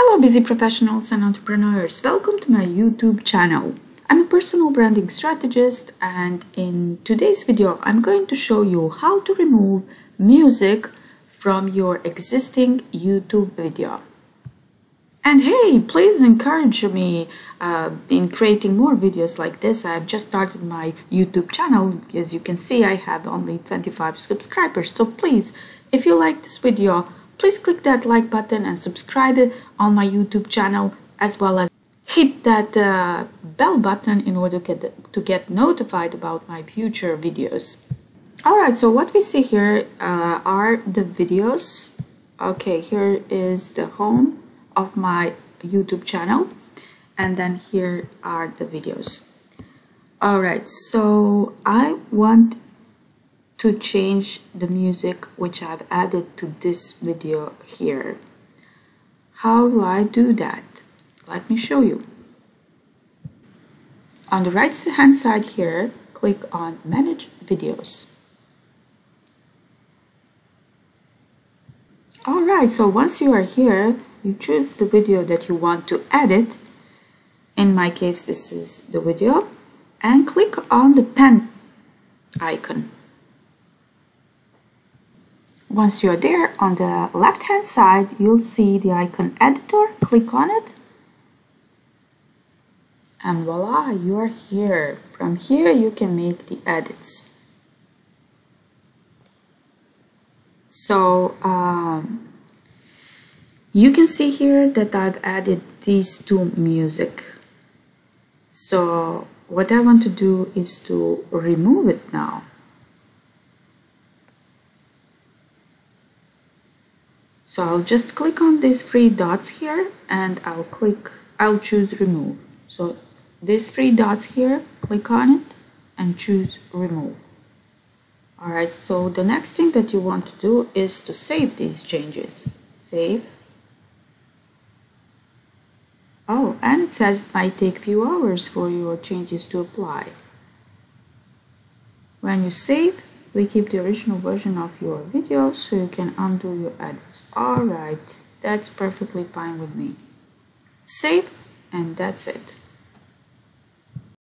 Hello busy professionals and entrepreneurs, welcome to my YouTube channel. I'm a personal branding strategist, and in today's video I'm going to show you how to remove music from your existing YouTube video. And hey, please encourage me in creating more videos like this. I've just started my YouTube channel. As you can see, I have only 25 subscribers, so please, if you like this video, please click that like button and subscribe it on my YouTube channel, as well as hit that bell button in order to get notified about my future videos. Alright, so what we see here are the videos. Okay, here is the home of my YouTube channel, and then here are the videos. Alright, so I want to change the music which I've added to this video here. How will I do that? Let me show you. On the right hand side here, click on Manage Videos. Alright, so once you are here, you choose the video that you want to edit. In my case, this is the video, and click on the pen icon. Once you're there, on the left hand side you'll see the icon editor. Click on it and voila, you are here. From here you can make the edits. So you can see here that I've added these two music. So what I want to do is to remove it now. So I'll just click on these three dots here and I'll choose remove. So these three dots here, click on it and choose remove. Alright, so the next thing that you want to do is to save these changes. Save. Oh, and it says it might take a few hours for your changes to apply. When you save, we keep the original version of your video so you can undo your edits. Alright, that's perfectly fine with me. Save, and that's it.